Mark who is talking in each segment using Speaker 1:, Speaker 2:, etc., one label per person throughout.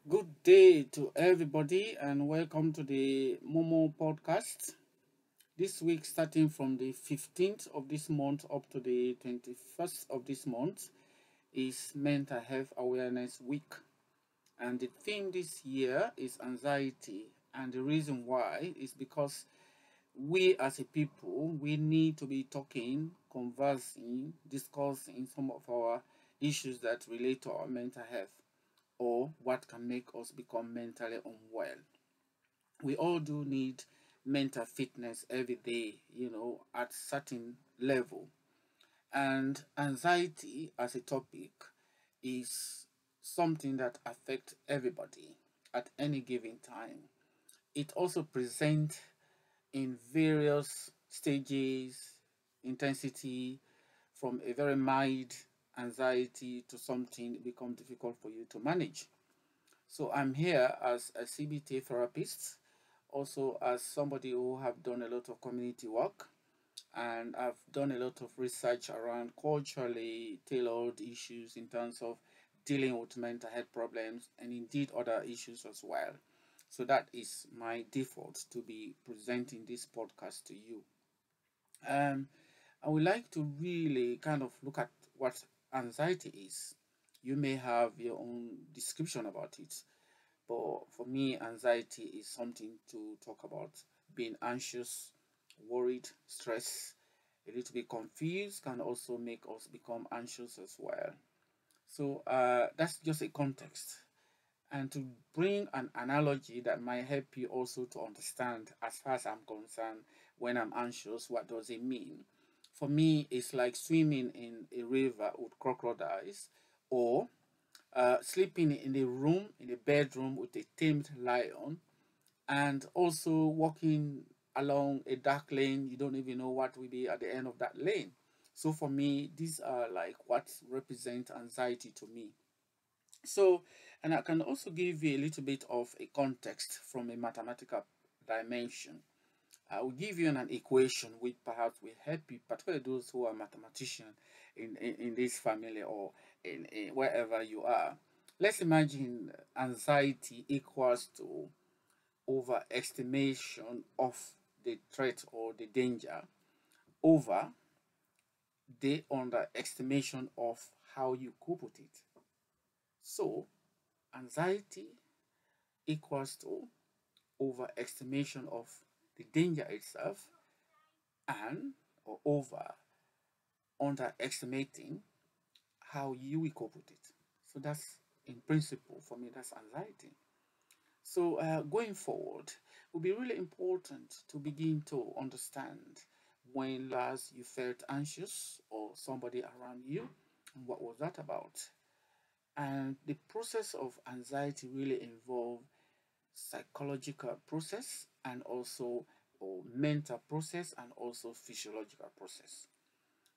Speaker 1: Good day to everybody, and welcome to the Momoh podcast. This week, starting from the 15th of this month up to the 21st of this month, is Mental Health Awareness Week. And the theme this year is anxiety. And the reason why is because we as a people, we need to be talking, conversing, discussing some of our issues that relate to our mental health or what can make us become mentally unwell. We all do need mental fitness every day, at certain level. And anxiety as a topic is something that affects everybody at any given time. It also presents in various stages, intensity, from a very mild anxiety to something become difficult for you to manage. So I'm here as a CBT therapist, also as somebody who have done a lot of community work, and I've done a lot of research around culturally tailored issues in terms of dealing with mental health problems and indeed other issues as well. So that is my default to be presenting this podcast to you. Um, I would like to really kind of look at what anxiety is. You may have your own description about it, but for me, anxiety is something to talk about. Being anxious, worried, stressed, a little bit confused can also make us become anxious as well. So that's just a context. And to bring an analogy that might help you also to understand, as far as I'm concerned, when I'm anxious, what does it mean? For me, it's like swimming in a river with crocodiles or sleeping in a room, in a bedroom with a tamed lion, and also walking along a dark lane. You don't even know what will be at the end of that lane. So for me, these are like what represent anxiety to me. So, and I can also give you a little bit of a context from a mathematical dimension. I will give you an equation which perhaps will help you, particularly those who are mathematicians in this family or in wherever you are. Let's imagine anxiety equals to overestimation of the threat or the danger over the underestimation of how you cope with it. So, anxiety equals to overestimation of the danger itself and or over underestimating how you will cope with it. So that's in principle for me, that's anxiety. So going forward, it will be really important to begin to understand when last you felt anxious or somebody around you, and what was that about? And the process of anxiety really involve psychological process and also or mental process and also physiological process.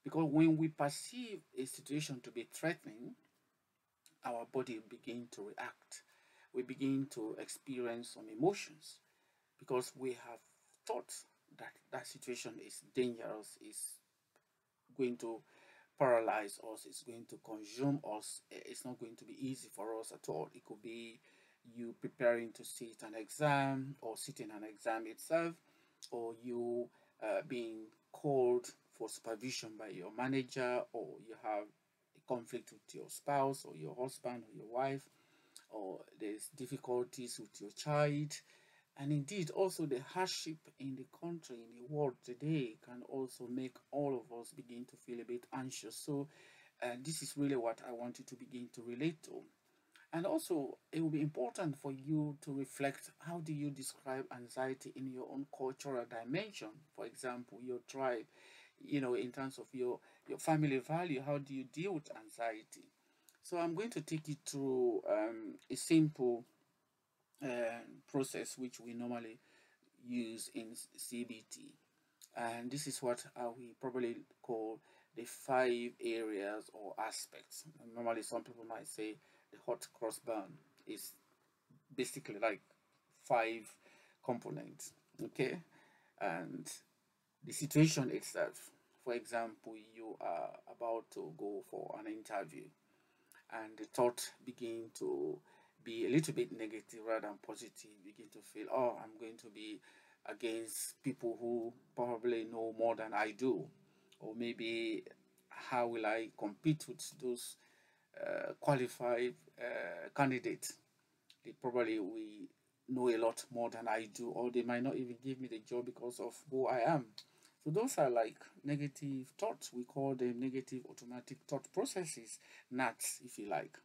Speaker 1: Because when we perceive a situation to be threatening, our body begin to react. We begin to experience some emotions because we have thought that that situation is dangerous, is going to paralyze us, it's going to consume us, it's not going to be easy for us at all. It could be you preparing to sit an exam or sitting an exam itself, or you being called for supervision by your manager, or you have a conflict with your spouse or your husband or your wife, or there's difficulties with your child. And indeed, also the hardship in the country, in the world today, can also make all of us begin to feel a bit anxious. So, this is really what I want you to begin to relate to. And also, it will be important for you to reflect how do you describe anxiety in your own cultural dimension. For example, your tribe, in terms of your family value, how do you deal with anxiety? So, I'm going to take you through a simple process which we normally use in CBT. And this is what we probably call the five areas or aspects. Normally, some people might say the hot cross bun is basically like five components. Okay, and the situation itself. For example, you are about to go for an interview, and the thought begin to be a little bit negative rather than positive. You begin to feel, oh, I'm going to be against people who probably know more than I do, or maybe how will I compete with those qualified candidates? They probably will know a lot more than I do, or they might not even give me the job because of who I am. So those are like negative thoughts. We call them negative automatic thought processes, NATs, if you like.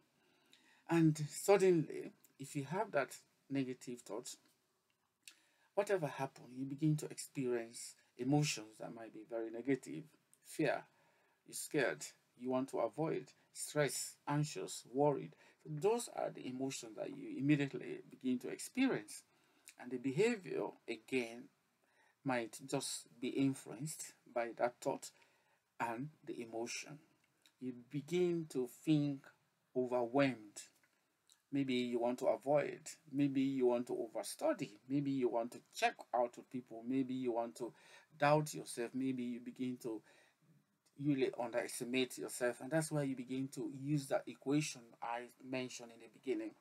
Speaker 1: And suddenly, if you have that negative thoughts, whatever happens, you begin to experience emotions that might be very negative. Fear, you're scared, you want to avoid, stress, anxious, worried. So those are the emotions that you immediately begin to experience. And the behavior, again, might just be influenced by that thought and the emotion. You begin to think overwhelmed. Maybe you want to avoid, maybe you want to overstudy, maybe you want to check out with people, maybe you want to doubt yourself, maybe you begin to really underestimate yourself, and that's why you begin to use that equation I mentioned in the beginning.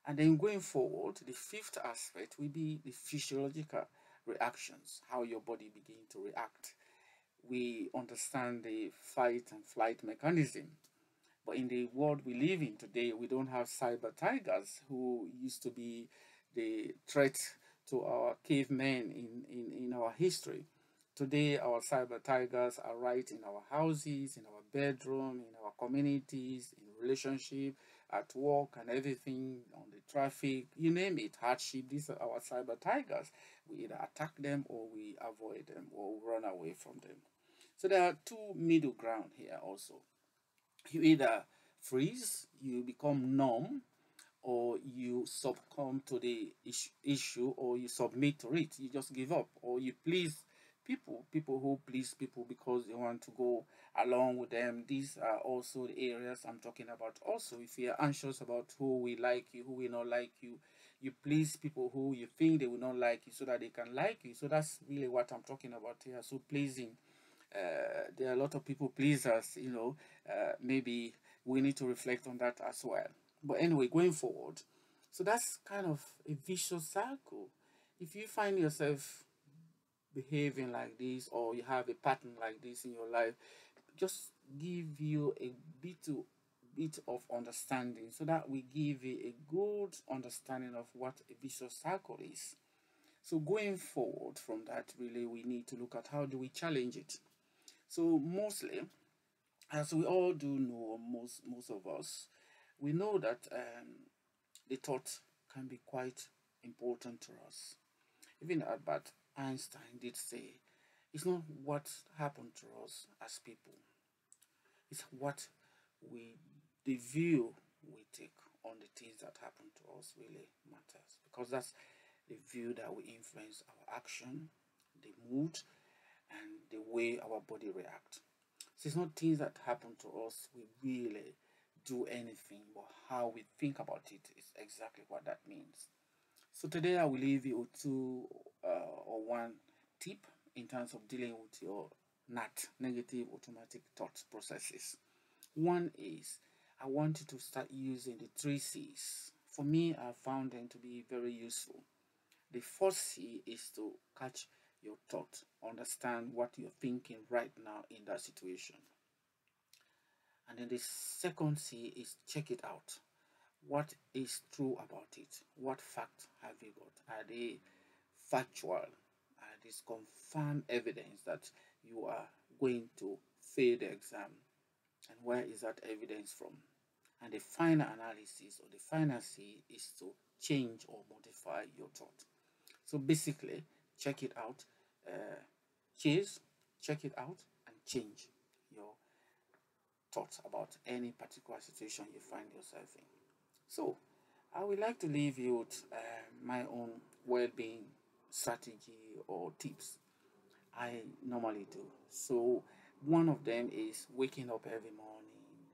Speaker 1: And then going forward, the fifth aspect will be the physiological reactions, how your body begin to react. We understand the fight and flight mechanism, but in the world we live in today, we don't have cyber tigers who used to be the threat to our cavemen in our history. Today, our cyber tigers are right in our houses, in our bedroom, in our communities, in relationship, at work, and everything, on the traffic, you name it, hardship. These are our cyber tigers. We either attack them or we avoid them or run away from them. So there are two middle ground here also. You either freeze, you become numb, or you succumb to the issue, or you submit to it. You just give up, or you please people who please people because they want to go along with them. These are also the areas I'm talking about. Also, if you're anxious about who will like you, who will not like you, you please people who you think they will not like you so that they can like you. So that's really what I'm talking about here. So pleasing, there are a lot of people pleasers, maybe we need to reflect on that as well. But anyway, going forward, so that's kind of a vicious cycle. If you find yourself behaving like this, or you have a pattern like this in your life, just give you a bit of understanding, so that we give you a good understanding of what a vicious cycle is. So going forward from that, really we need to look at how do we challenge it. So mostly, as we all do know, most of us, we know that the thought can be quite important to us. Even Albert Einstein did say, it's not what happened to us as people, it's what we, the view we take on the things that happen to us really matters, because that's the view that will influence our action, the mood, and the way our body reacts. So it's not things that happen to us we really do anything, but how we think about it is exactly what that means. So today I will leave you two or one tip in terms of dealing with your NAT, negative automatic thought processes. One is, I want you to start using the three C's. For me, I found them to be very useful. The first C is to catch your thought, understand what you're thinking right now in that situation. And then the second C is check it out. What is true about it? What facts have you got? Are they factual? Are these confirmed evidence that you are going to fail the exam? And where is that evidence from? And the final analysis, or the final C, is to change or modify your thought. So basically, check it out, chase, check it out, and change your thoughts about any particular situation you find yourself in. So, I would like to leave you with my own well-being strategy or tips I normally do. So, one of them is waking up every morning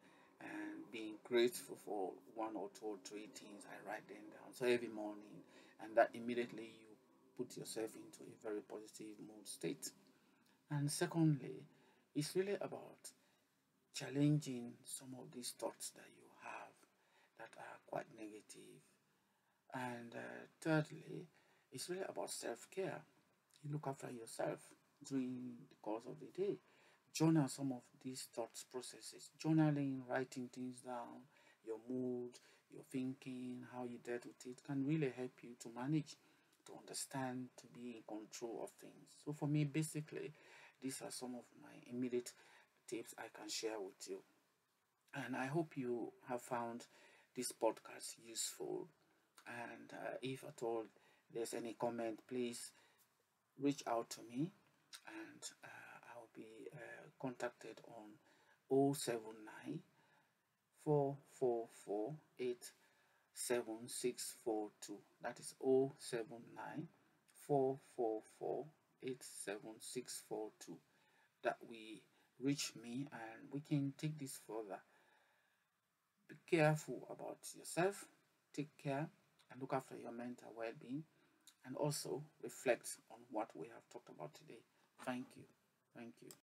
Speaker 1: and being grateful for one or two or three things. I write them down. So, every morning, and that immediately you put yourself into a very positive mood state. And secondly, it's really about challenging some of these thoughts that you have that that are quite negative. And thirdly, it's really about self-care. You look after yourself during the course of the day. Journal some of these thoughts processes. Journaling, writing things down, your mood, your thinking, how you dealt with it can really help you to manage, to understand, to be in control of things. So for me, basically, these are some of my immediate tips I can share with you. And I hope you have found this podcast useful. And if at all there's any comment, please reach out to me, and I'll be contacted on 079 444 That is 079 444 that we reach me, and we can take this further. Be careful about yourself, take care, and look after your mental well being, and also reflect on what we have talked about today. Thank you. Thank you.